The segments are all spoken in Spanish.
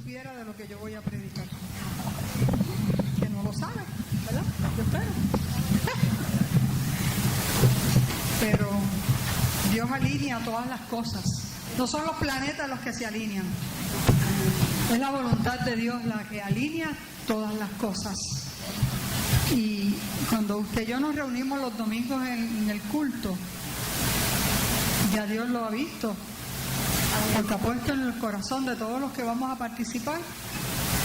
supiera de lo que yo voy a predicar. Que no lo sabe, ¿verdad? Yo espero. Pero Dios alinea todas las cosas. No son los planetas los que se alinean. Es la voluntad de Dios la que alinea todas las cosas. Y cuando usted y yo nos reunimos los domingos en el culto, ya Dios lo ha visto, porque ha puesto en el corazón de todos los que vamos a participar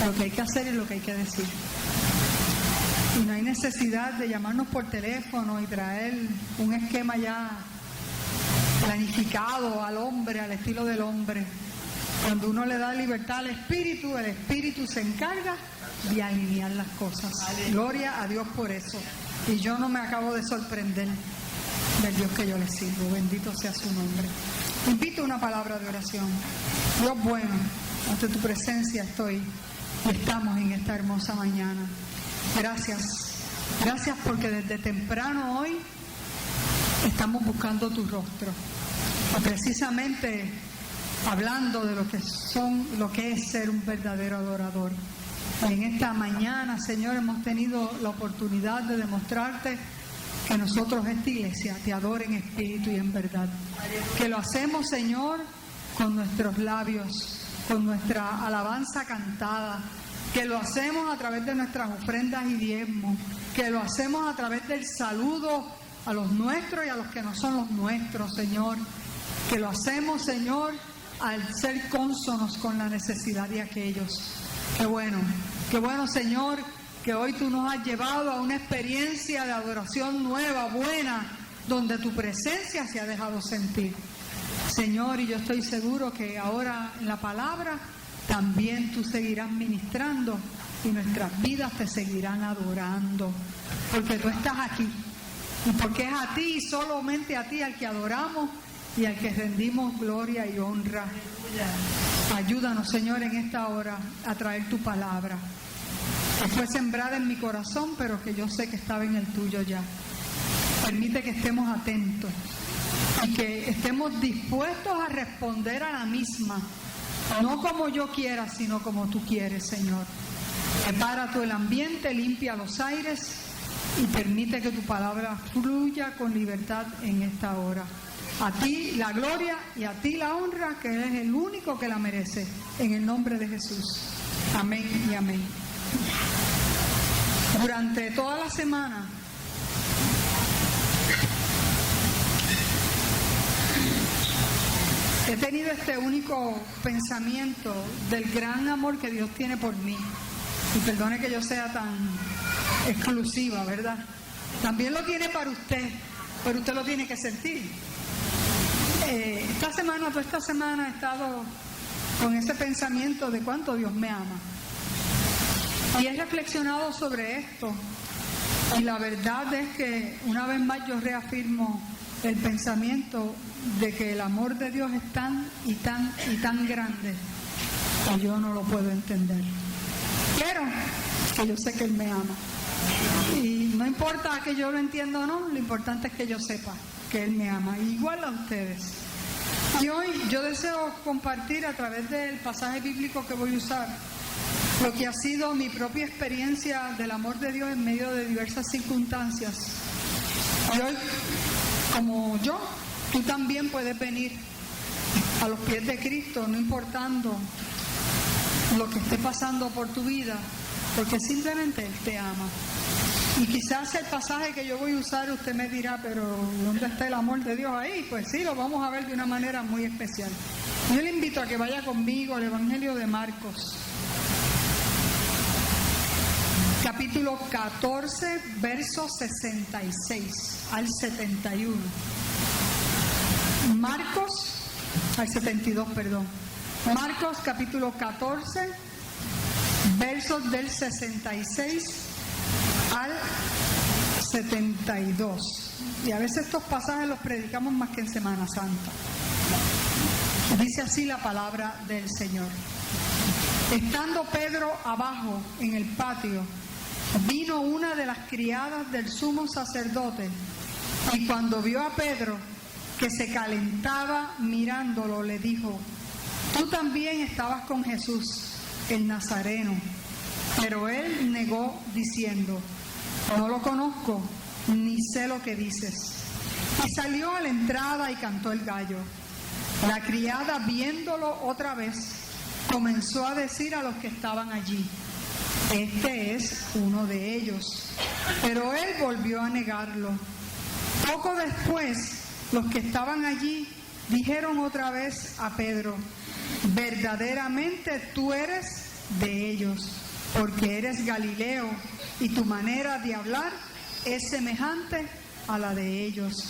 lo que hay que hacer y lo que hay que decir. Y no hay necesidad de llamarnos por teléfono y traer un esquema ya planificado al hombre, al estilo del hombre. Cuando uno le da libertad al Espíritu, el Espíritu se encarga de alinear las cosas. Gloria a Dios por eso. Y yo no me acabo de sorprender del Dios que yo le sirvo. Bendito sea su nombre. Invito a una palabra de oración. Dios bueno, ante tu presencia estoy y estamos en esta hermosa mañana. Gracias. Gracias porque desde temprano hoy estamos buscando tu rostro. Y precisamente hablando de lo que es ser un verdadero adorador. En esta mañana, Señor, hemos tenido la oportunidad de demostrarte que nosotros, esta iglesia, te adora en espíritu y en verdad. Que lo hacemos, Señor, con nuestros labios, con nuestra alabanza cantada, que lo hacemos a través de nuestras ofrendas y diezmos, que lo hacemos a través del saludo a los nuestros y a los que no son los nuestros, Señor. Que lo hacemos, Señor, al ser cónsonos con la necesidad de aquellos. Qué bueno, Señor, que hoy tú nos has llevado a una experiencia de adoración nueva, buena, donde tu presencia se ha dejado sentir. Señor, y yo estoy seguro que ahora en la palabra también tú seguirás ministrando y nuestras vidas te seguirán adorando, porque tú estás aquí y porque es a ti y solamente a ti al que adoramos y al que rendimos gloria y honra. Ayúdanos, Señor, en esta hora a traer tu palabra, que fue sembrada en mi corazón, pero que yo sé que estaba en el tuyo ya. Permite que estemos atentos y que estemos dispuestos a responder a la misma, no como yo quiera, sino como tú quieres, Señor. Prepara tú el ambiente, limpia los aires y permite que tu palabra fluya con libertad en esta hora. A ti la gloria y a ti la honra, que eres el único que la merece. En el nombre de Jesús. Amén y amén. Durante toda la semana he tenido este único pensamiento del gran amor que Dios tiene por mí. Y perdone que yo sea tan exclusiva, ¿verdad? También lo tiene para usted, pero usted lo tiene que sentir. Esta semana he estado con ese pensamiento de cuánto Dios me ama. Y he reflexionado sobre esto. Y la verdad es que una vez más yo reafirmo el pensamiento de que el amor de Dios es tan y tan grande que yo no lo puedo entender. Pero que yo sé que Él me ama. Y no importa que yo lo entienda o no, lo importante es que yo sepa que Él me ama, igual a ustedes. Y hoy yo deseo compartir a través del pasaje bíblico que voy a usar lo que ha sido mi propia experiencia del amor de Dios en medio de diversas circunstancias. Y hoy, como yo, tú también puedes venir a los pies de Cristo, no importando lo que esté pasando por tu vida, porque simplemente Él te ama. Y quizás el pasaje que yo voy a usar, usted me dirá, pero ¿dónde está el amor de Dios ahí? Pues sí, lo vamos a ver de una manera muy especial. Yo le invito a que vaya conmigo al Evangelio de Marcos, capítulo 14, versos 66 al 71. Al 72, perdón. Marcos, capítulo 14, versos del 66 al 72. Y a veces estos pasajes los predicamos más que en Semana Santa. Dice así la palabra del Señor. Estando Pedro abajo en el patio, vino una de las criadas del sumo sacerdote, y cuando vio a Pedro que se calentaba mirándolo, le dijo: tú también estabas con Jesús. el Nazareno. Pero él negó diciendo: no lo conozco, ni sé lo que dices. Y salió a la entrada y cantó el gallo. La criada, viéndolo otra vez, comenzó a decir a los que estaban allí: este es uno de ellos. Pero él volvió a negarlo. Poco después, los que estaban allí dijeron otra vez a Pedro: verdaderamente tú eres de ellos, porque eres Galileo y tu manera de hablar es semejante a la de ellos.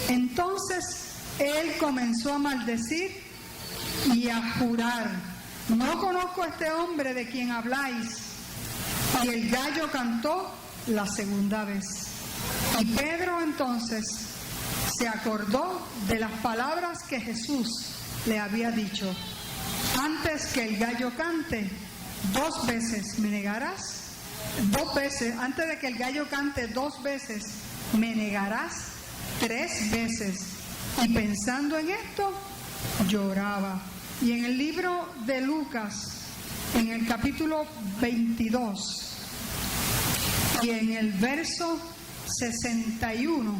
Entonces él comenzó a maldecir y a jurar: no conozco a este hombre de quien habláis. Y el gallo cantó la segunda vez. Y Pedro entonces se acordó de las palabras que Jesús le había dicho: antes que el gallo cante, 2 veces me negarás. 2 veces, antes de que el gallo cante 2 veces, me negarás 3 veces. Y pensando en esto, lloraba. Y en el libro de Lucas, en el capítulo 22 y en el verso 61,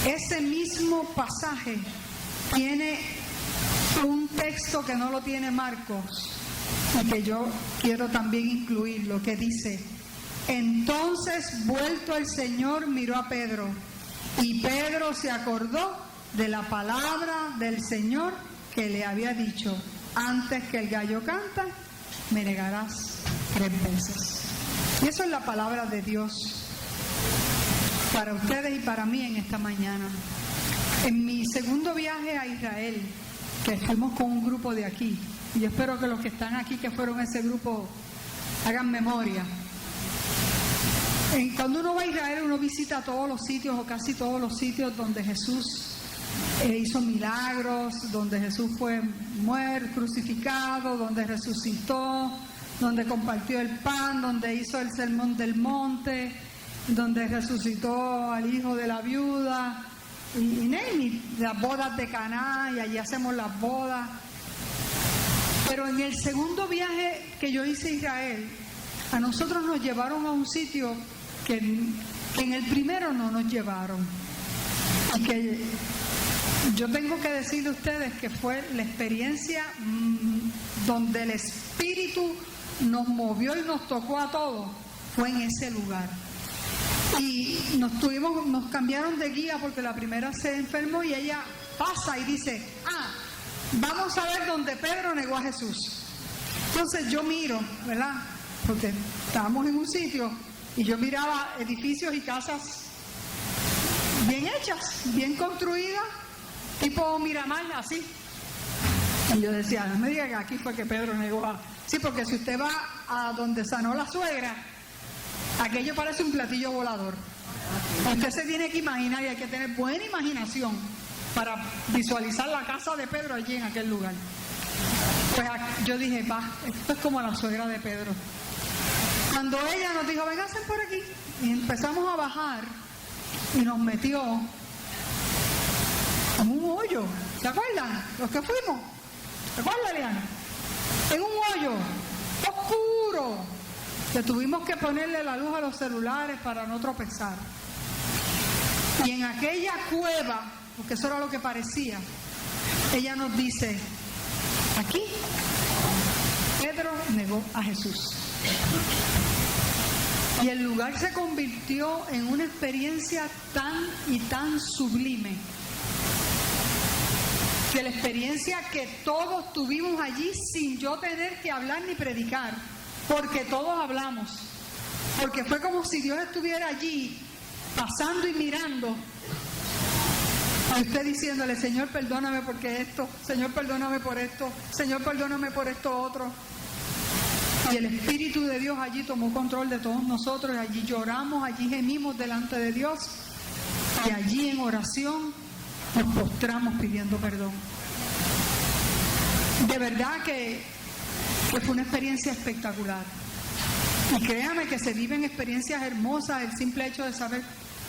ese mismo pasaje tiene un texto que no lo tiene Marcos y que yo quiero también incluirlo, que dice: entonces vuelto el Señor miró a Pedro, y Pedro se acordó de la palabra del Señor que le había dicho: antes que el gallo canta, me negarás 3 veces. Y eso es la palabra de Dios para ustedes y para mí en esta mañana. En mi segundo viaje a Israel, que fuimos con un grupo de aquí, y yo espero que los que están aquí, que fueron ese grupo, hagan memoria. Cuando uno va a Israel, uno visita todos los sitios o casi todos los sitios donde Jesús hizo milagros, donde Jesús fue muerto, crucificado, donde resucitó, donde compartió el pan, donde hizo el sermón del monte, donde resucitó al hijo de la viuda, y las bodas de Caná, y allí hacemos las bodas. Pero en el segundo viaje que yo hice a Israel, a nosotros nos llevaron a un sitio que en el primero no nos llevaron, y que yo tengo que decirle a ustedes que fue la experiencia donde el Espíritu nos movió y nos tocó a todos, fue en ese lugar. Y nos cambiaron de guía porque la primera se enfermó y ella pasa y dice: vamos a ver donde Pedro negó a Jesús. Entonces yo miro, ¿verdad? Porque estábamos en un sitio y yo miraba edificios y casas bien hechas, bien construidas, tipo Miramar, así. Y yo decía: no me diga que aquí fue que Pedro negó a... Sí, porque si usted va a donde sanó la suegra, aquello parece un platillo volador. Usted se tiene que imaginar, y hay que tener buena imaginación para visualizar la casa de Pedro allí en aquel lugar. Pues yo dije: esto es como la suegra de Pedro. Cuando ella nos dijo: vénganse por aquí, y empezamos a bajar, y nos metió en un hoyo. ¿Se acuerdan? Los que fuimos. ¿Se acuerdan, Liana? En un hoyo oscuro, que tuvimos que ponerle la luz a los celulares para no tropezar. Y en aquella cueva, porque eso era lo que parecía, ella nos dice: aquí Pedro negó a Jesús. Y el lugar se convirtió en una experiencia tan y tan sublime, que la experiencia que todos tuvimos allí sin yo tener que hablar ni predicar, porque todos hablamos, porque fue como si Dios estuviera allí pasando y mirando, a usted diciéndole: Señor, perdóname porque esto, Señor, perdóname por esto, Señor, perdóname por esto otro. Y el Espíritu de Dios allí tomó control de todos nosotros, y allí lloramos, allí gemimos delante de Dios, y allí en oración nos postramos pidiendo perdón. De verdad que fue una experiencia espectacular. Y créame que se viven experiencias hermosas el simple hecho de saber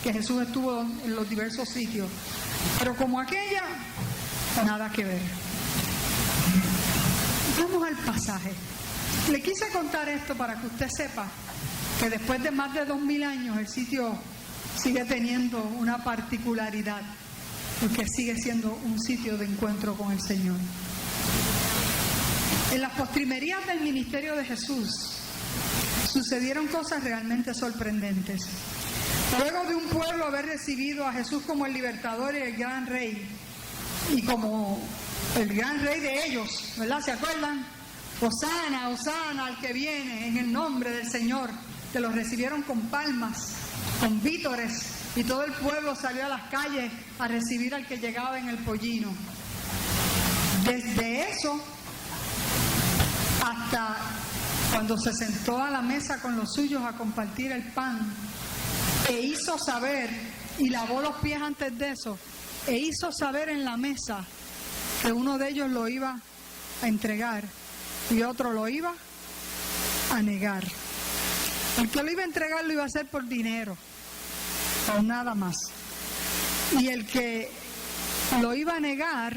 que Jesús estuvo en los diversos sitios. Pero como aquella, nada que ver. Vamos al pasaje. Le quise contar esto para que usted sepa que después de más de 2000 años el sitio sigue teniendo una particularidad, porque sigue siendo un sitio de encuentro con el Señor. En las postrimerías del ministerio de Jesús sucedieron cosas realmente sorprendentes. Luego de un pueblo haber recibido a Jesús como el libertador y el gran rey, y como el gran rey de ellos, ¿verdad? ¿Se acuerdan? Hosana, Hosana al que viene en el nombre del Señor, que los recibieron con palmas, con vítores, y todo el pueblo salió a las calles a recibir al que llegaba en el pollino. Desde eso hasta cuando se sentó a la mesa con los suyos a compartir el pan, e hizo saber, y lavó los pies antes de eso, e hizo saber en la mesa que uno de ellos lo iba a entregar y otro lo iba a negar. El que lo iba a entregar lo iba a hacer por dinero o nada más, y el que lo iba a negar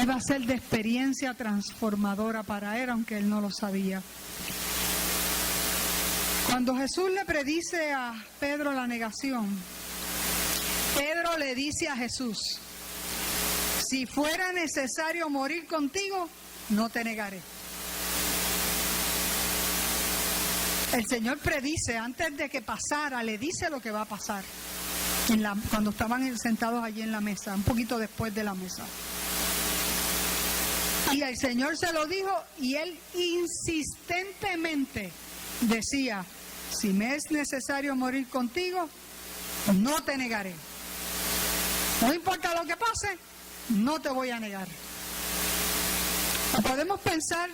iba a ser de experiencia transformadora para él, aunque él no lo sabía. Cuando Jesús le predice a Pedro la negación, Pedro le dice a Jesús: si fuera necesario morir contigo, no te negaré. El Señor predice, antes de que pasara, le dice lo que va a pasar cuando estaban sentados allí en la mesa, un poquito después de la mesa. Y el Señor se lo dijo, y él insistentemente decía: si me es necesario morir contigo, no te negaré. No importa lo que pase, no te voy a negar. O podemos pensar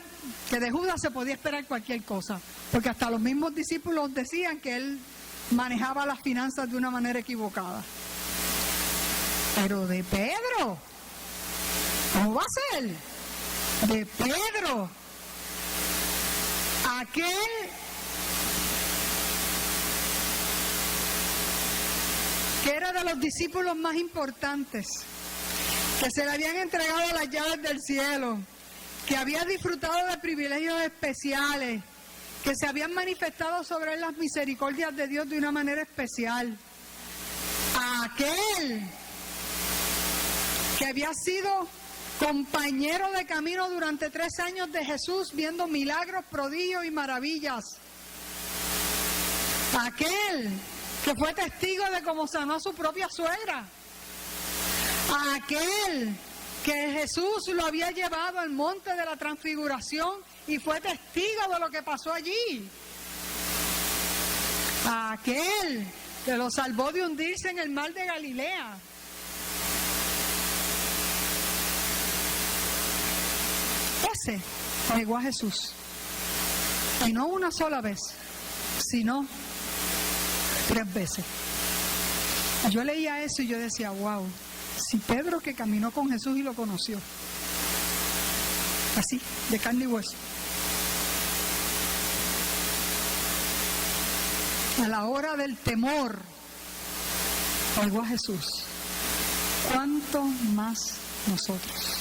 que de Judas se podía esperar cualquier cosa, porque hasta los mismos discípulos decían que él manejaba las finanzas de una manera equivocada. Pero de Pedro, ¿cómo va a ser? De Pedro, aquel que era de los discípulos más importantes, que se le habían entregado las llaves del cielo, que había disfrutado de privilegios especiales, que se habían manifestado sobre él las misericordias de Dios de una manera especial. Aquel que había sido compañero de camino durante 3 años de Jesús, viendo milagros, prodigios y maravillas. Aquel que fue testigo de cómo sanó a su propia suegra. Aquel que Jesús lo había llevado al monte de la transfiguración y fue testigo de lo que pasó allí. Aquel que lo salvó de hundirse en el mar de Galilea. Ese negó a Jesús. Y no una sola vez, sino 3 veces. Yo leía eso y yo decía: wow, si Pedro, que caminó con Jesús y lo conoció, así, de carne y hueso, a la hora del temor negó a Jesús, ¿cuánto más nosotros?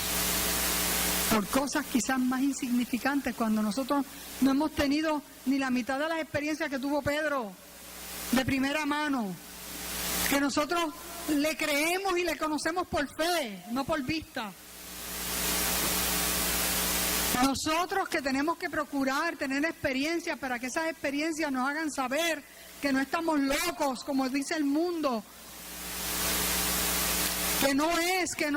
Por cosas quizás más insignificantes, cuando nosotros no hemos tenido ni la mitad de las experiencias que tuvo Pedro de primera mano, que nosotros le creemos y le conocemos por fe, no por vista. Nosotros que tenemos que procurar tener experiencias para que esas experiencias nos hagan saber que no estamos locos, como dice el mundo, que no es que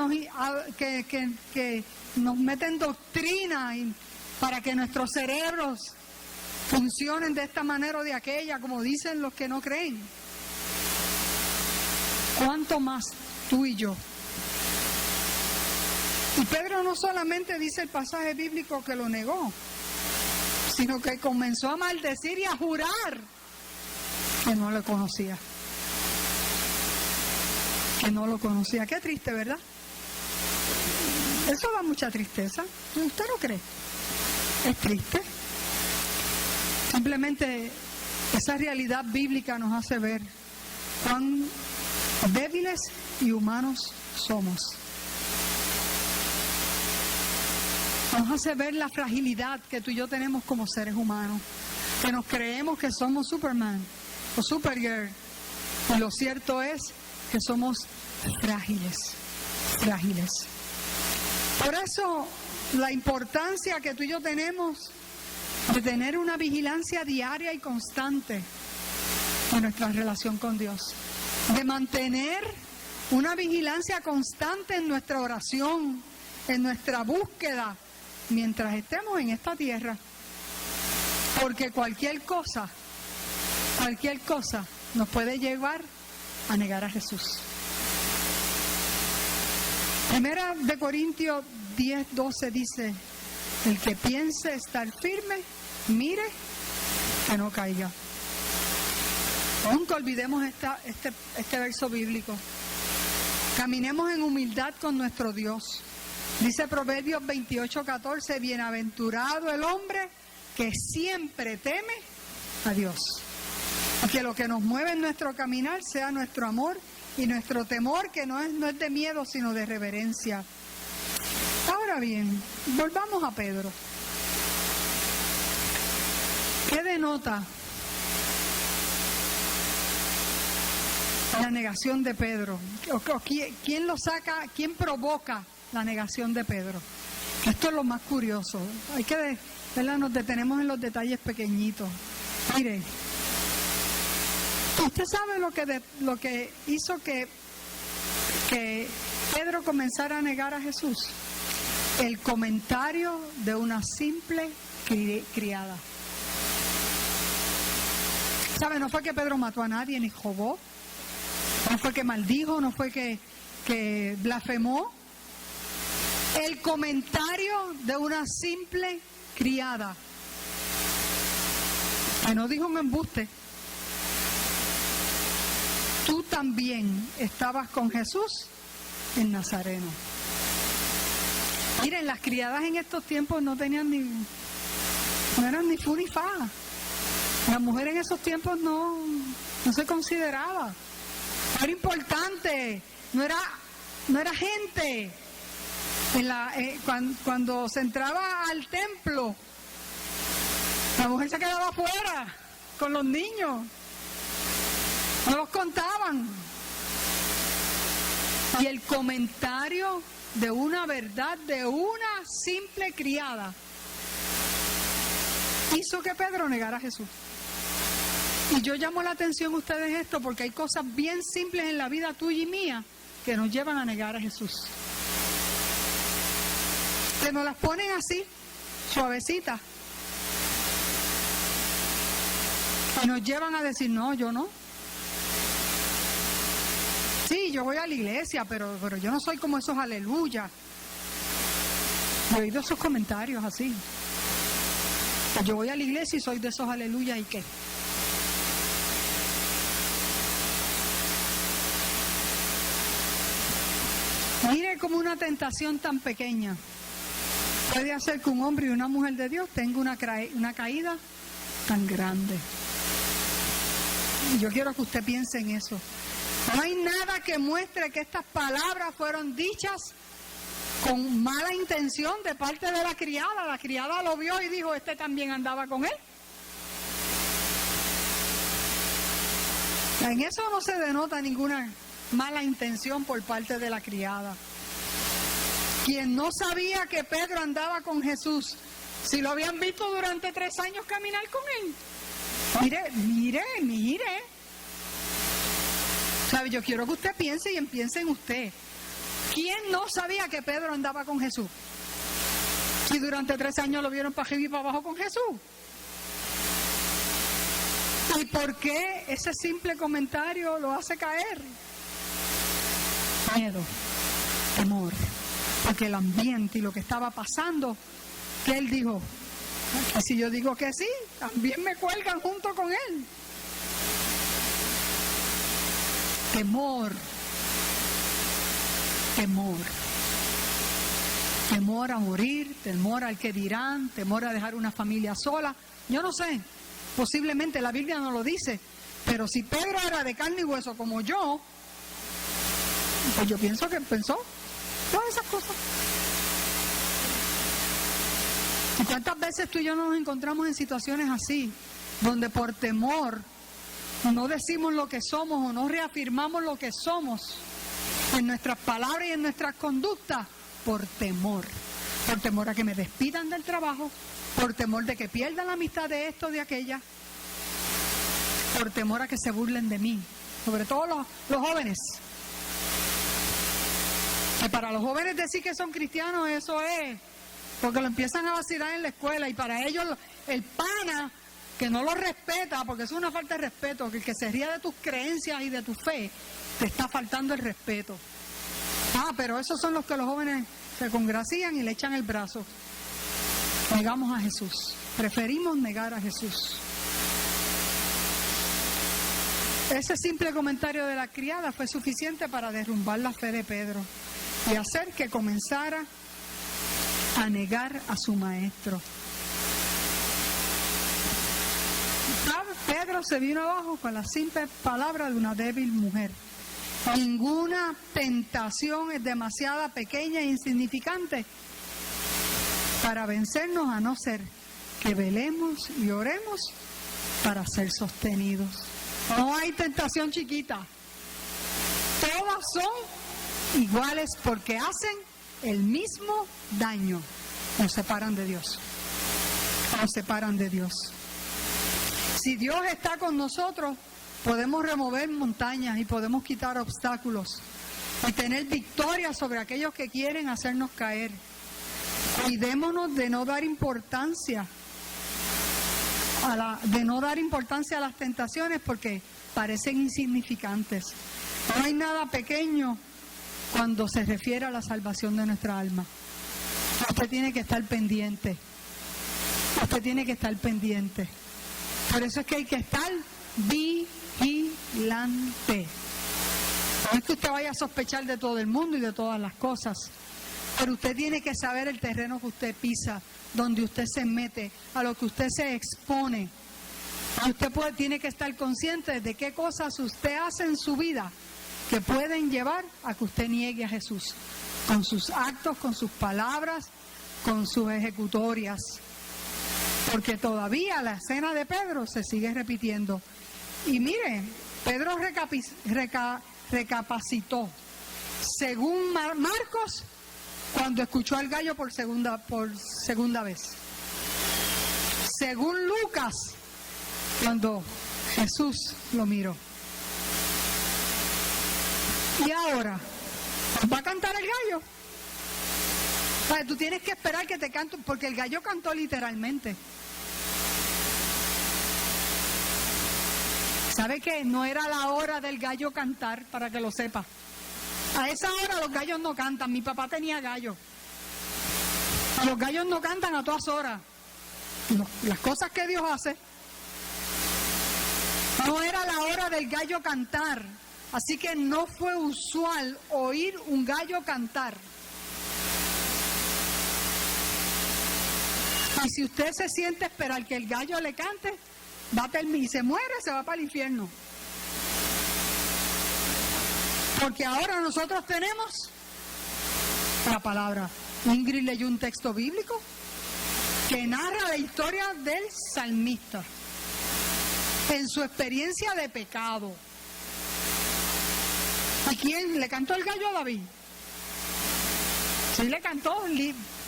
nos meten doctrina para que nuestros cerebros funcionen de esta manera o de aquella, como dicen los que no creen. ¿Cuánto más tú y yo? Y Pedro no solamente dice el pasaje bíblico que lo negó, sino que comenzó a maldecir y a jurar que no lo conocía. Que no lo conocía. Qué triste, ¿verdad? Eso da mucha tristeza. ¿Usted no cree? Es triste. Simplemente esa realidad bíblica nos hace ver cuán débiles y humanos somos. Nos hace ver la fragilidad que tú y yo tenemos como seres humanos, que nos creemos que somos Superman o Supergirl, y lo cierto es que somos frágiles. Por eso la importancia que tú y yo tenemos de tener una vigilancia diaria y constante en nuestra relación con Dios, de mantener una vigilancia constante en nuestra oración, en nuestra búsqueda, mientras estemos en esta tierra, porque cualquier cosa nos puede llevar a negar a Jesús. Primera de Corintios 10:12 dice: el que piense estar firme, mire que no caiga. Nunca olvidemos este verso bíblico. Caminemos en humildad con nuestro Dios. Dice Proverbios 28:14: bienaventurado el hombre que siempre teme a Dios. Y que lo que nos mueve en nuestro caminar sea nuestro amor y nuestro temor, que no es de miedo, sino de reverencia. Ahora bien, volvamos a Pedro. ¿Qué denota la negación de Pedro? ¿Quién lo saca? ¿Quién provoca la negación de Pedro? Esto es lo más curioso. Hay que, ¿verdad? Nos detenemos en los detalles pequeñitos. Mire, ¿usted sabe lo que hizo que Pedro comenzara a negar a Jesús? El comentario de una simple criada. ¿Sabe? No fue que Pedro mató a nadie ni robó, no fue que maldijo, no fue que blasfemó. El comentario de una simple criada, que no dijo un embuste. Tú también estabas con Jesús el Nazareno. Miren, las criadas en estos tiempos no eran ni fu ni fa. La mujer en esos tiempos no se consideraba. No era importante, no era gente. Cuando se entraba al templo, la mujer se quedaba afuera con los niños. No los contaban. Y el comentario de una verdad de una simple criada hizo que Pedro negara a Jesús. Y yo llamo la atención a ustedes esto porque hay cosas bien simples en la vida tuya y mía que nos llevan a negar a Jesús. Que nos las ponen así, suavecitas, y nos llevan a decir: no, yo no. Sí, yo voy a la iglesia, pero yo no soy como esos aleluya. He oído esos comentarios así. Yo voy a la iglesia y soy de esos aleluya, ¿y qué? Mire cómo una tentación tan pequeña puede hacer que un hombre y una mujer de Dios tenga una caída tan grande. Y yo quiero que usted piense en eso. No hay nada que muestre que estas palabras fueron dichas con mala intención de parte de la criada. La criada lo vio y dijo: este también andaba con él. En eso no se denota ninguna mala intención por parte de la criada. Quien no sabía que Pedro andaba con Jesús, si lo habían visto durante 3 años caminar con él. Mire. ¿Sabe? Yo quiero que usted piense y piense en usted. ¿Quién no sabía que Pedro andaba con Jesús? Si durante 3 años lo vieron para arriba y para abajo con Jesús. ¿Y por qué ese simple comentario lo hace caer? Miedo, temor. Porque el ambiente y lo que estaba pasando, que él dijo: y si yo digo que sí, también me cuelgan junto con él. Temor a morir, temor al que dirán, temor a dejar una familia sola. Yo no sé, posiblemente la Biblia no lo dice, pero si Pedro era de carne y hueso como yo, pues yo pienso que pensó todas esas cosas. ¿Y cuántas veces tú y yo nos encontramos en situaciones así, donde por temor no decimos lo que somos o no reafirmamos lo que somos en nuestras palabras y en nuestras conductas? Por temor a que me despidan del trabajo, por temor de que pierdan la amistad de esto o de aquella, por temor a que se burlen de mí, sobre todo los jóvenes. Que para los jóvenes decir que son cristianos, eso es porque lo empiezan a vacilar en la escuela, y para ellos el pana que no lo respeta, porque eso es una falta de respeto, que el que se ría de tus creencias y de tu fe, te está faltando el respeto. Pero esos son los que los jóvenes se congracían y le echan el brazo. Negamos a Jesús, preferimos negar a Jesús. Ese simple comentario de la criada fue suficiente para derrumbar la fe de Pedro y hacer que comenzara a negar a su maestro. Pedro se vino abajo con la simple palabra de una débil mujer. Ninguna tentación es demasiado pequeña e insignificante para vencernos, a no ser que velemos y oremos para ser sostenidos. No hay tentación chiquita. Todas son iguales porque hacen el mismo daño. Nos separan de Dios. Nos separan de Dios. Si Dios está con nosotros, podemos remover montañas y podemos quitar obstáculos y tener victoria sobre aquellos que quieren hacernos caer. Cuidémonos de no dar importancia a las tentaciones, porque parecen insignificantes. No hay nada pequeño cuando se refiere a la salvación de nuestra alma. Usted tiene que estar pendiente. Usted tiene que estar pendiente. Por eso es que hay que estar vigilante. No es que usted vaya a sospechar de todo el mundo y de todas las cosas, pero usted tiene que saber el terreno que usted pisa, donde usted se mete, a lo que usted se expone. Y usted tiene que estar consciente de qué cosas usted hace en su vida que pueden llevar a que usted niegue a Jesús, con sus actos, con sus palabras, con sus ejecutorias. Porque todavía la escena de Pedro se sigue repitiendo. Y mire, Pedro recapacitó. Según Marcos, cuando escuchó al gallo por segunda vez. Según Lucas, cuando Jesús lo miró. Y ahora, ¿va a cantar el gallo? Tú tienes que esperar que te cante, porque el gallo cantó literalmente. ¿Sabe qué? No era la hora del gallo cantar, para que lo sepa. A esa hora los gallos no cantan. Mi papá tenía gallo. Los gallos no cantan a todas horas. No, las cosas que Dios hace. No era la hora del gallo cantar. Así que no fue usual oír un gallo cantar. Y si usted se siente esperar que el gallo le cante, va a terminar y se muere, se va para el infierno. Porque ahora nosotros tenemos la palabra. Ingrid leyó un texto bíblico que narra la historia del salmista en su experiencia de pecado. ¿A quién le cantó el gallo a David? Sí, le cantó,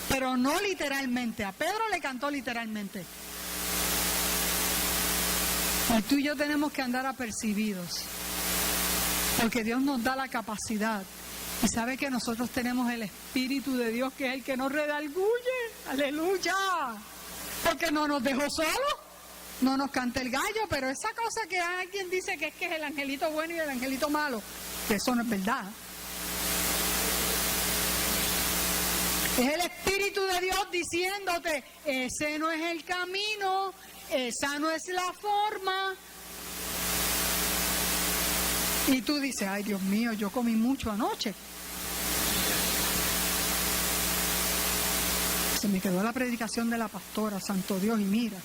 pero no literalmente. A Pedro le cantó literalmente. Y tú y yo tenemos que andar apercibidos, porque Dios nos da la capacidad. Y sabe que nosotros tenemos el Espíritu de Dios, que es el que nos redarguye. ¡Aleluya! Porque no nos dejó solos, no nos canta el gallo, pero esa cosa que alguien dice que es el angelito bueno y el angelito malo, que eso no es verdad. Es el Espíritu de Dios diciéndote, ese no es el camino, esa no es la forma. Y tú dices, ay Dios mío, yo comí mucho anoche. Se me quedó la predicación de la pastora, santo Dios, y mira.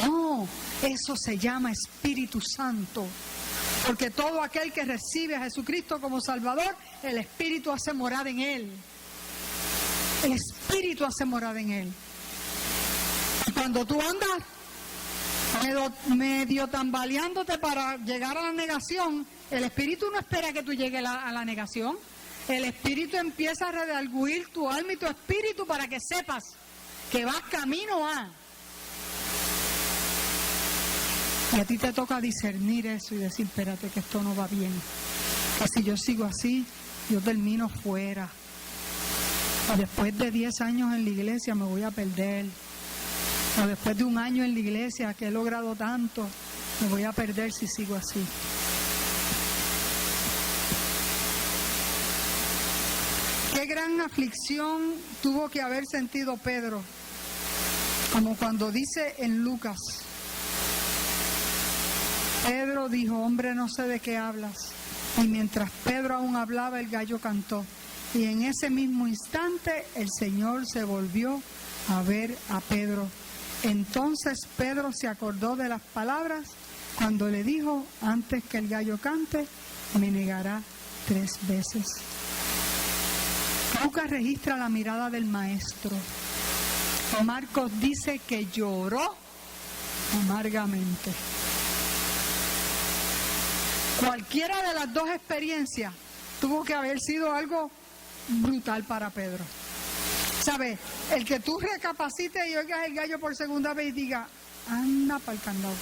No, eso se llama Espíritu Santo. Porque todo aquel que recibe a Jesucristo como Salvador, el Espíritu hace morada en él. El Espíritu hace morada en él. Cuando tú andas medio tambaleándote para llegar a la negación, el Espíritu no espera que tú llegues a la negación. El Espíritu empieza a redarguir tu alma y tu espíritu para que sepas que vas camino a. Y a ti te toca discernir eso y decir, espérate que esto no va bien. Que si yo sigo así, yo termino fuera. O después de 10 años en la iglesia me voy a perder. O después de 1 año en la iglesia que he logrado tanto, me voy a perder si sigo así. Qué gran aflicción tuvo que haber sentido Pedro, como cuando dice en Lucas, Pedro dijo, hombre, no sé de qué hablas. Y mientras Pedro aún hablaba, el gallo cantó. Y en ese mismo instante el Señor se volvió a ver a Pedro. Entonces Pedro se acordó de las palabras cuando le dijo, antes que el gallo cante, me negará 3 veces. Lucas registra la mirada del maestro. Marcos dice que lloró amargamente. Cualquiera de las dos experiencias tuvo que haber sido algo brutal para Pedro. ¿Sabes? El que tú recapacites y oigas el gallo por segunda vez y diga, anda para el candado.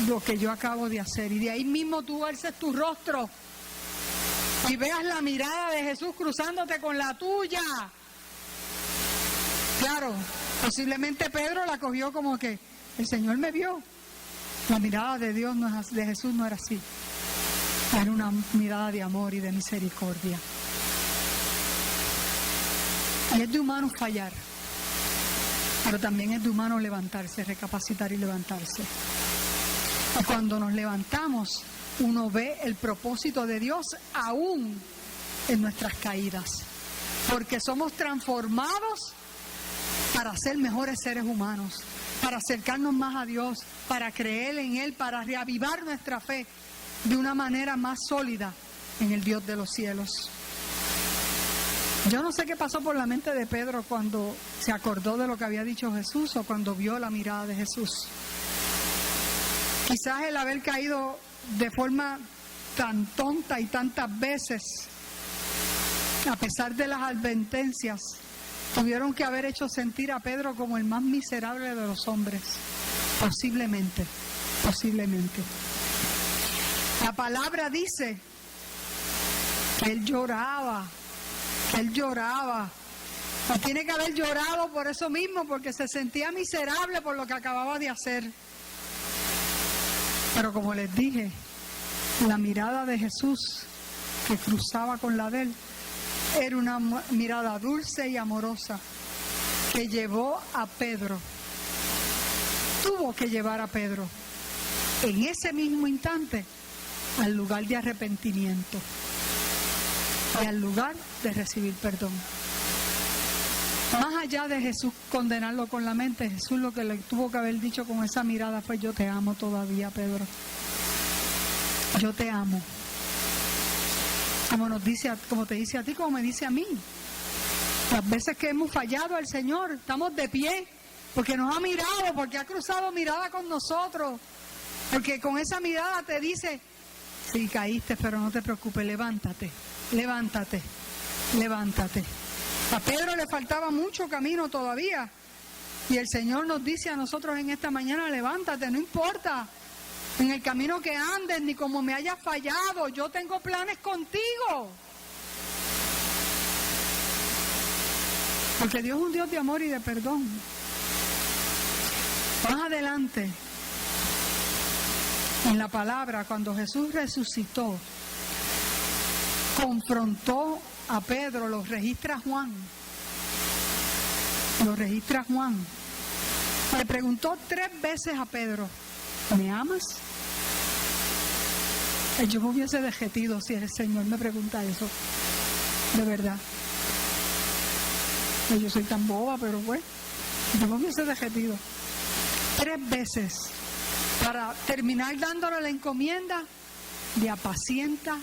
Lo que yo acabo de hacer. Y de ahí mismo tú alces tu rostro y veas la mirada de Jesús cruzándote con la tuya. Claro, posiblemente Pedro la cogió como que el Señor me vio. La mirada de Dios, de Jesús no era así. Era una mirada de amor y de misericordia. Y es de humano fallar, pero también es de humano levantarse, recapacitar y levantarse. Y cuando nos levantamos, uno ve el propósito de Dios aún en nuestras caídas, porque somos transformados para ser mejores seres humanos, para acercarnos más a Dios, para creer en Él, para reavivar nuestra fe de una manera más sólida en el Dios de los cielos. Yo no sé qué pasó por la mente de Pedro cuando se acordó de lo que había dicho Jesús o cuando vio la mirada de Jesús. Quizás el haber caído de forma tan tonta y tantas veces, a pesar de las advertencias, tuvieron que haber hecho sentir a Pedro como el más miserable de los hombres. Posiblemente. La palabra dice que él lloraba. Y tiene que haber llorado por eso mismo, porque se sentía miserable por lo que acababa de hacer. Pero como les dije, la mirada de Jesús que cruzaba con la de él era una mirada dulce y amorosa que llevó a Pedro. Tuvo que llevar a Pedro en ese mismo instante al lugar de arrepentimiento y al lugar de recibir perdón. Más allá de Jesús condenarlo con la mente, Jesús lo que le tuvo que haber dicho con esa mirada fue: yo te amo todavía, Pedro. Yo te amo. Como te dice a ti, como me dice a mí. Las veces que hemos fallado al Señor, estamos de pie, porque nos ha mirado, porque ha cruzado mirada con nosotros, porque con esa mirada te dice: sí, caíste, pero no te preocupes, levántate. A Pedro le faltaba mucho camino todavía, y el Señor nos dice a nosotros en esta mañana: levántate, no importa en el camino que andes, ni como me hayas fallado, yo tengo planes contigo. Porque Dios es un Dios de amor y de perdón. Más adelante, en la palabra, cuando Jesús resucitó, confrontó a Pedro, lo registra Juan. Le preguntó 3 veces a Pedro: ¿me amas? Yo me hubiese derretido si el Señor me pregunta eso. De verdad. Yo soy tan boba, pero bueno, yo me hubiese derretido. 3 veces para terminar dándole la encomienda de apacienta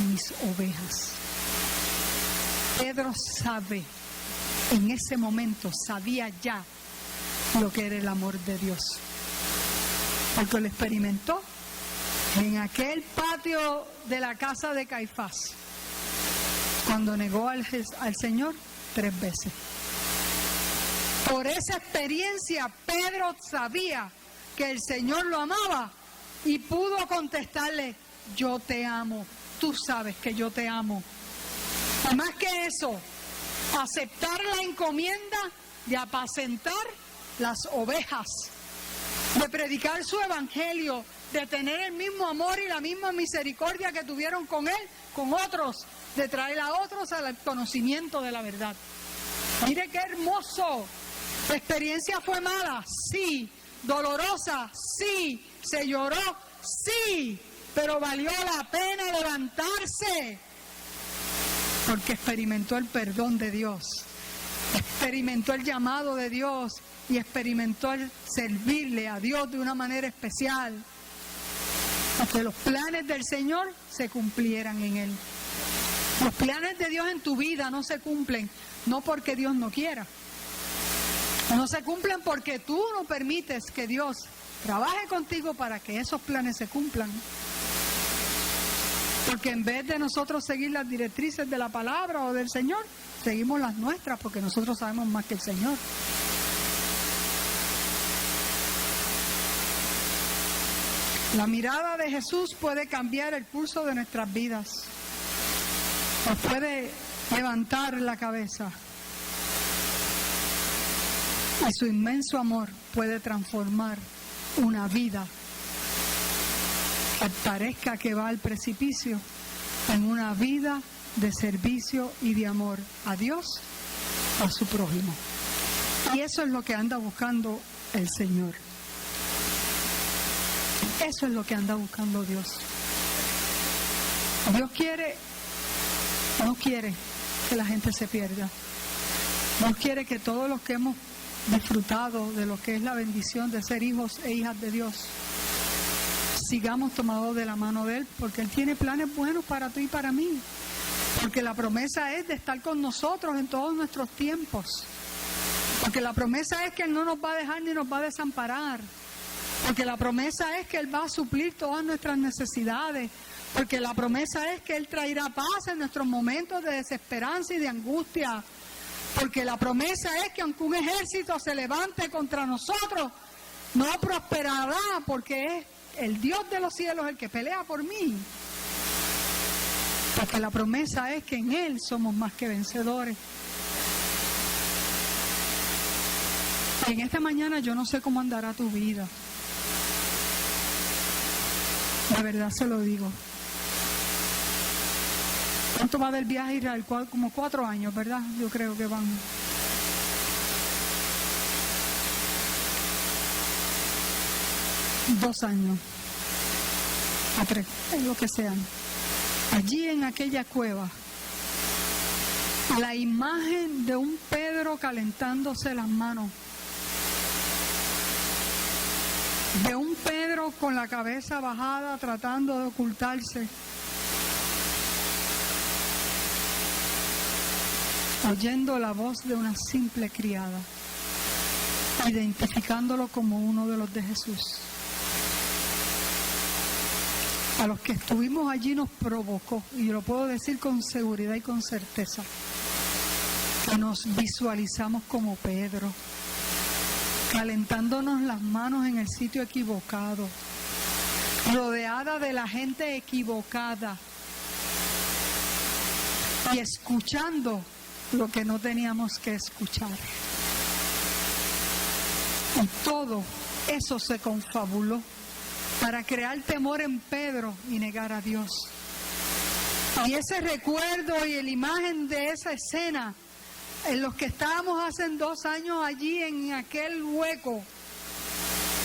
mis ovejas. Pedro sabe, en ese momento sabía ya lo que era el amor de Dios. Porque lo experimentó en aquel patio de la casa de Caifás, cuando negó al Señor 3 veces. Por esa experiencia, Pedro sabía que el Señor lo amaba y pudo contestarle: yo te amo, tú sabes que yo te amo. Y más que eso, aceptar la encomienda de apacentar las ovejas, de predicar su evangelio, de tener el mismo amor y la misma misericordia que tuvieron con él, con otros, de traer a otros al conocimiento de la verdad. Mire qué hermoso. La experiencia fue mala, sí. Dolorosa, sí. Se lloró, sí. Pero valió la pena levantarse, porque experimentó el perdón de Dios, experimentó el llamado de Dios y experimentó el servirle a Dios de una manera especial, para que los planes del Señor se cumplieran en él. Los planes de Dios en tu vida no se cumplen, no porque Dios no quiera. No se cumplen porque tú no permites que Dios trabaje contigo para que esos planes se cumplan. Porque en vez de nosotros seguir las directrices de la palabra o del Señor, seguimos las nuestras, porque nosotros sabemos más que el Señor. La mirada de Jesús puede cambiar el curso de nuestras vidas. Nos puede levantar la cabeza. Y su inmenso amor puede transformar una vida que parezca que va al precipicio en una vida de servicio y de amor a Dios, a su prójimo. Y eso es lo que anda buscando el Señor. Eso es lo que anda buscando Dios. Dios no quiere que la gente se pierda. Dios quiere que todos los que hemos disfrutado de lo que es la bendición de ser hijos e hijas de Dios, sigamos tomados de la mano de Él, porque Él tiene planes buenos para ti y para mí. Porque la promesa es de estar con nosotros en todos nuestros tiempos. Porque la promesa es que Él no nos va a dejar ni nos va a desamparar. Porque la promesa es que Él va a suplir todas nuestras necesidades. Porque la promesa es que Él traerá paz en nuestros momentos de desesperanza y de angustia. Porque la promesa es que aunque un ejército se levante contra nosotros, no prosperará, porque es el Dios de los cielos el que pelea por mí. Porque la promesa es que en Él somos más que vencedores. Y en esta mañana yo no sé cómo andará tu vida. De verdad se lo digo. ¿Cuánto va del viaje a Israel? Como 4 años, ¿verdad? Yo creo que van. Dos años. A 3, es lo que sean. Allí en aquella cueva, la imagen de un Pedro calentándose las manos. De un Pedro con la cabeza bajada tratando de ocultarse. Oyendo la voz de una simple criada, identificándolo como uno de los de Jesús. A los que estuvimos allí nos provocó, y lo puedo decir con seguridad y con certeza, que nos visualizamos como Pedro, calentándonos las manos en el sitio equivocado, rodeada de la gente equivocada y escuchando lo que no teníamos que escuchar. Y todo eso se confabuló para crear temor en Pedro y negar a Dios. Y ese recuerdo y la imagen de esa escena en los que estábamos hace 2 años allí en aquel hueco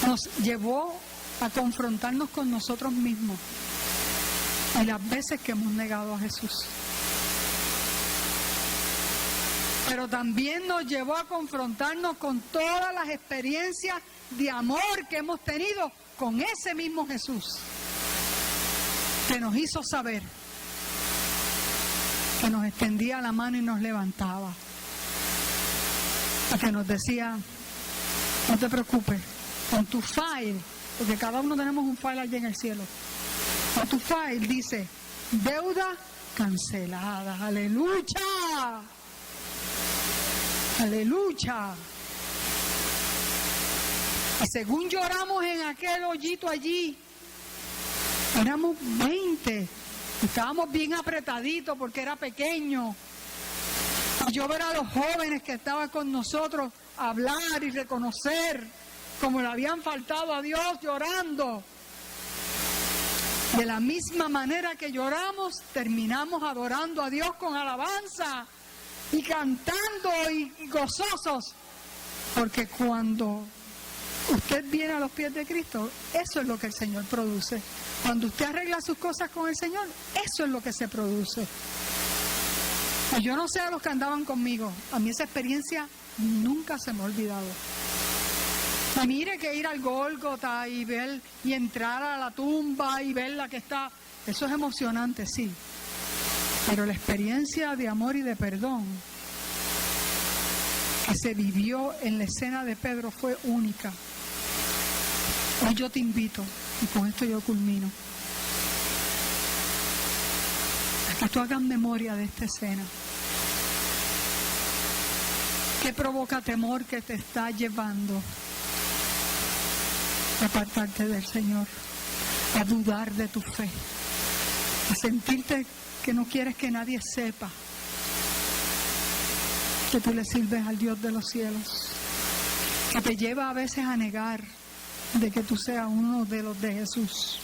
nos llevó a confrontarnos con nosotros mismos y las veces que hemos negado a Jesús. Pero también nos llevó a confrontarnos con todas las experiencias de amor que hemos tenido con ese mismo Jesús, que nos hizo saber, que nos extendía la mano y nos levantaba, y que nos decía: No te preocupes, con tu file, porque cada uno tenemos un file allí en el cielo. Con tu file dice, deuda cancelada. ¡Aleluya! ¡Aleluya! Y según lloramos en aquel hoyito allí, éramos 20. Estábamos bien apretaditos porque era pequeño. Y yo ver a los jóvenes que estaban con nosotros hablar y reconocer como le habían faltado a Dios llorando. De la misma manera que lloramos, terminamos adorando a Dios con alabanza y cantando y gozosos. Porque cuando usted viene a los pies de Cristo, eso es lo que el Señor produce. Cuando usted arregla sus cosas con el Señor, eso es lo que se produce. Y yo no sé a los que andaban conmigo, a mí esa experiencia nunca se me ha olvidado. Y mire que ir al Gólgota y ver y entrar a la tumba y ver la que está, eso es emocionante, sí. Pero la experiencia de amor y de perdón que se vivió en la escena de Pedro fue única. Hoy yo te invito, y con esto yo culmino, a que tú hagas memoria de esta escena. ¿Qué provoca temor que te está llevando a apartarte del Señor, a dudar de tu fe, a sentirte que no quieres que nadie sepa que tú le sirves al Dios de los cielos, que te lleva a veces a negar de que tú seas uno de los de Jesús?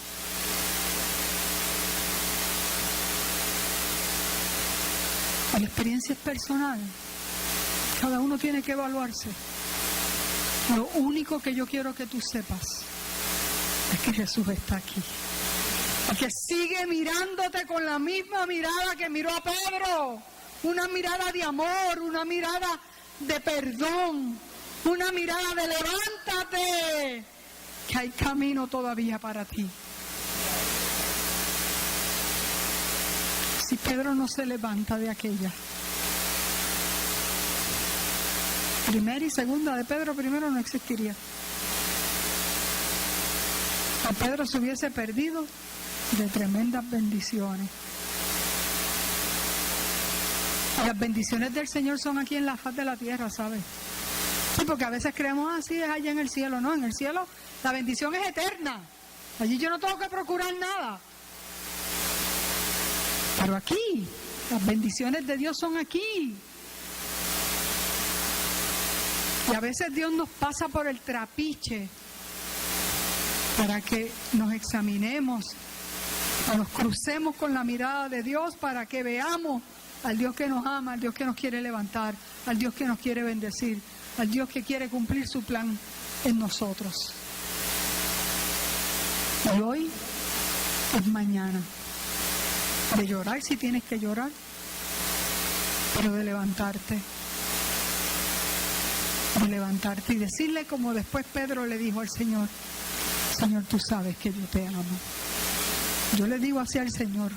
La experiencia es personal. Cada uno tiene que evaluarse. Lo único que yo quiero que tú sepas es que Jesús está aquí. Y que sigue mirándote con la misma mirada que miró a Pedro. Una mirada de amor, una mirada de perdón, una mirada de levántate, que hay camino todavía para ti. Si Pedro no se levanta de aquella, primera y segunda de Pedro primero no existiría. A Pedro se hubiese perdido de tremendas bendiciones. Y las bendiciones del Señor son aquí en la faz de la tierra, ¿sabes? Sí, porque a veces creemos, así es allá en el cielo. No, en el cielo la bendición es eterna. Allí yo no tengo que procurar nada. Pero aquí, las bendiciones de Dios son aquí. Y a veces Dios nos pasa por el trapiche para que nos examinemos, o nos crucemos con la mirada de Dios para que veamos al Dios que nos ama, al Dios que nos quiere levantar, al Dios que nos quiere bendecir, al Dios que quiere cumplir su plan en nosotros. Y hoy es mañana de llorar si tienes que llorar, pero de levantarte y decirle como después Pedro le dijo al Señor: Señor, tú sabes que yo te amo. Yo le digo así al Señor,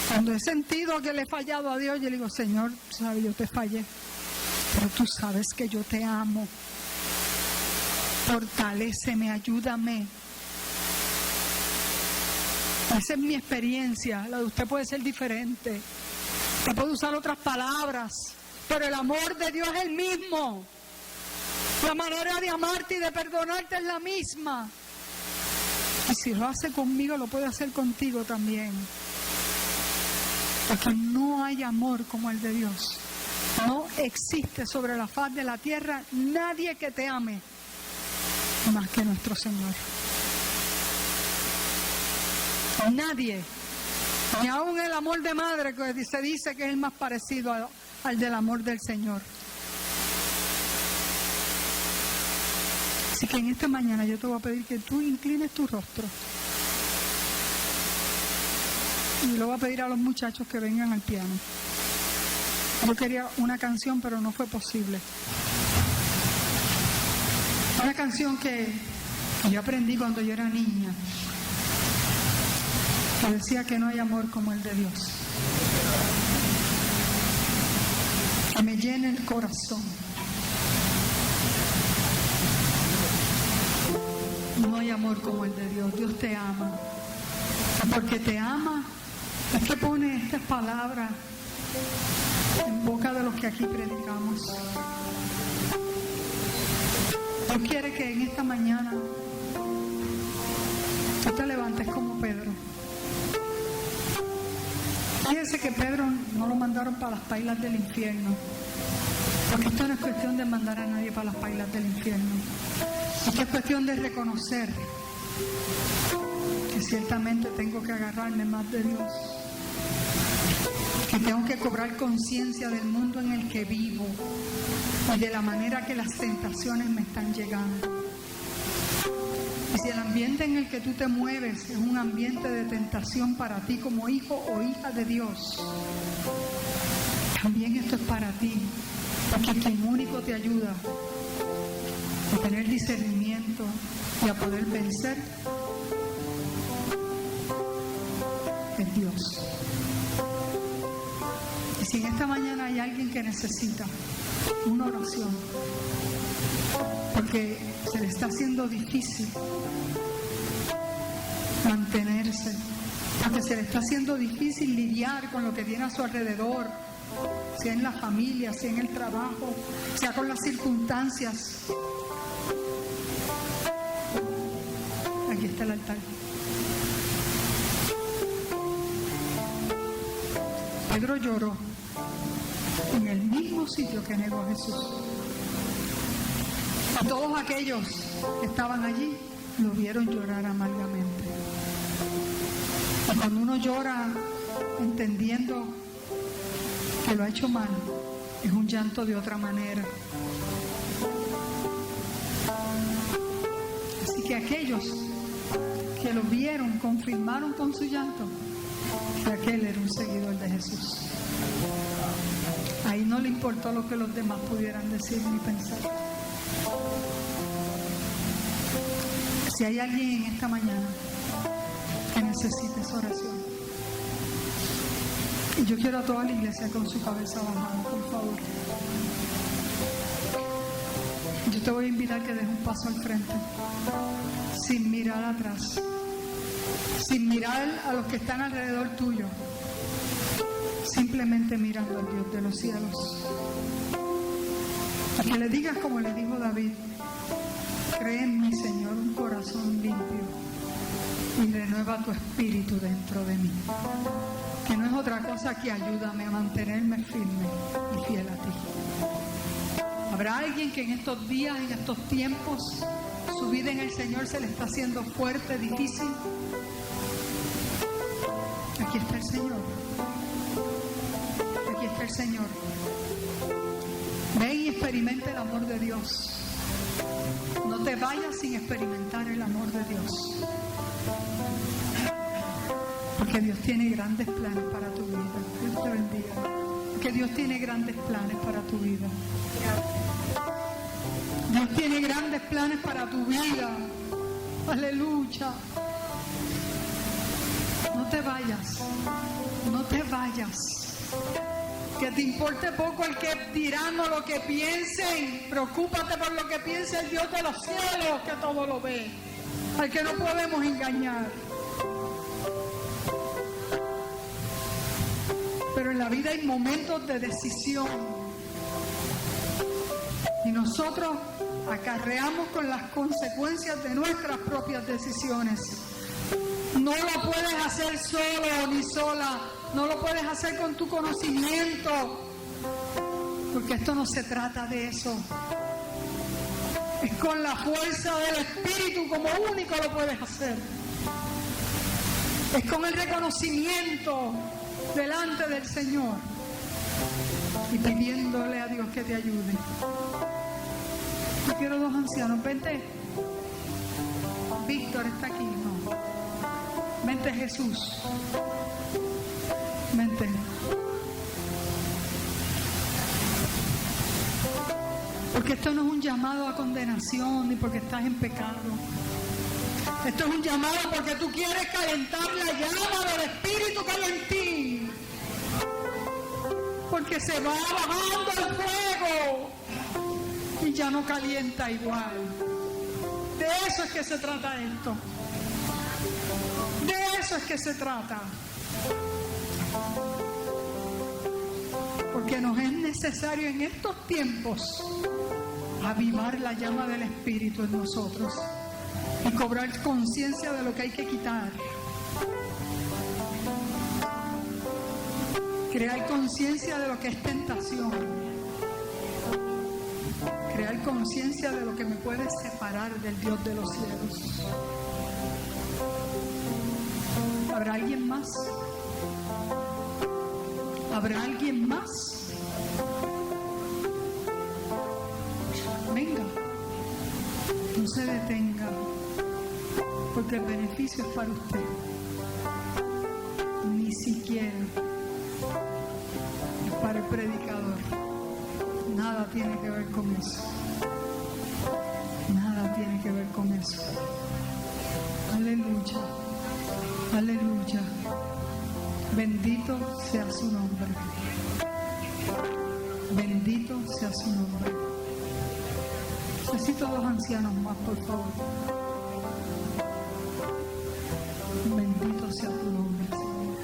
cuando he sentido que le he fallado a Dios, yo le digo: Señor, tú sabes, yo te fallé, pero tú sabes que yo te amo. Fortaléceme, ayúdame. Esa es mi experiencia. La de usted puede ser diferente. Usted puede usar otras palabras, pero el amor de Dios es el mismo. La manera de amarte y de perdonarte es la misma. Y si lo hace conmigo, lo puede hacer contigo también. Porque no hay amor como el de Dios. No existe sobre la faz de la tierra nadie que te ame más que nuestro Señor. Nadie. Ni aún el amor de madre, que se dice que es el más parecido al del amor del Señor. Así que en esta mañana yo te voy a pedir que tú inclines tu rostro. Y le voy a pedir a los muchachos que vengan al piano. Yo quería una canción, pero no fue posible. Una canción que yo aprendí cuando yo era niña, que decía que no hay amor como el de Dios. Que me llene el corazón. No hay amor como el de Dios. Dios te ama. Y porque te ama, es que pone estas palabras en boca de los que aquí predicamos. Dios quiere que en esta mañana tú te levantes como Pedro. Fíjense que Pedro no lo mandaron para las pailas del infierno, porque esto no es cuestión de mandar a nadie para las pailas del infierno. Esto es cuestión de reconocer que ciertamente tengo que agarrarme más de Dios, que tengo que cobrar conciencia del mundo en el que vivo y de la manera que las tentaciones me están llegando. Y si el ambiente en el que tú te mueves es un ambiente de tentación para ti como hijo o hija de Dios, también esto es para ti, porque quien único te ayuda a tener discernimiento y a poder vencer es Dios. Y si en esta mañana hay alguien que necesita una oración, porque se le está haciendo difícil mantenerse, porque se le está haciendo difícil lidiar con lo que tiene a su alrededor, sea en la familia, sea en el trabajo, sea con las circunstancias. Aquí está el altar. Pedro lloró en el mismo sitio que negó a Jesús. A todos aquellos que estaban allí lo vieron llorar amargamente. Y cuando uno llora entendiendo que lo ha hecho mal, es un llanto de otra manera. Así que aquellos que lo vieron confirmaron con su llanto que aquel era un seguidor de Jesús. Ahí no le importó lo que los demás pudieran decir ni pensar. Si hay alguien en esta mañana que necesite esa oración, y yo quiero a toda la iglesia con su cabeza bajada, por favor. Yo te voy a invitar a que des un paso al frente, sin mirar atrás, sin mirar a los que están alrededor tuyo, simplemente mirando al Dios de los cielos. Y que le digas como le dijo David: cree en mí, Señor, un corazón limpio y renueva tu espíritu dentro de mí. Que no es otra cosa que ayúdame a mantenerme firme y fiel a ti. ¿Habrá alguien que en estos días, en estos tiempos, su vida en el Señor se le está haciendo fuerte, difícil? Aquí está el Señor. Aquí está el Señor. Ven y experimenta el amor de Dios. No te vayas sin experimentar el amor de Dios. Porque Dios tiene grandes planes para tu vida. Dios te bendiga. Porque Dios tiene grandes planes para tu vida. Dios tiene grandes planes para tu vida. Aleluya. No te vayas. No te vayas. Que te importe poco el que dirán o lo que piensen. Preocúpate por lo que piense el Dios de los cielos, que todo lo ve, al que no podemos engañar. Pero en la vida hay momentos de decisión, y nosotros acarreamos con las consecuencias de nuestras propias decisiones. No lo puedes hacer solo ni sola. No lo puedes hacer con tu conocimiento, porque esto no se trata de eso. Es con la fuerza del Espíritu como único lo puedes hacer. Es con el reconocimiento delante del Señor y pidiéndole a Dios que te ayude. Yo quiero dos ancianos. Vente. Víctor está aquí, no. Vente, Jesús. Vente. Porque esto no es un llamado a condenación ni porque estás en pecado. Esto es un llamado porque tú quieres calentar la llama del Espíritu que hay en ti. Porque se va bajando el fuego y ya no calienta igual. De eso es que se trata esto. De eso es que se trata. Porque nos es necesario en estos tiempos avivar la llama del Espíritu en nosotros y cobrar conciencia de lo que hay que quitar. Crear conciencia de lo que es tentación. Crear conciencia de lo que me puede separar del Dios de los cielos. ¿Habrá alguien más? ¿Habrá alguien más? Venga, no se detenga, porque el beneficio es para usted. Ni siquiera es para el predicador. Nada tiene que ver con eso. Nada tiene que ver con eso. Aleluya. Aleluya. Bendito sea su nombre. Bendito sea su nombre. Necesito 2 ancianos más, por favor. Bendito sea tu nombre, Señor.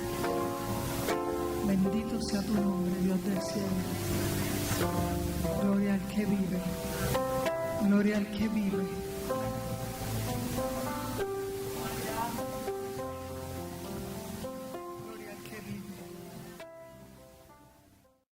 Bendito sea tu nombre, Dios del cielo. Gloria al que vive. Gloria al que vive.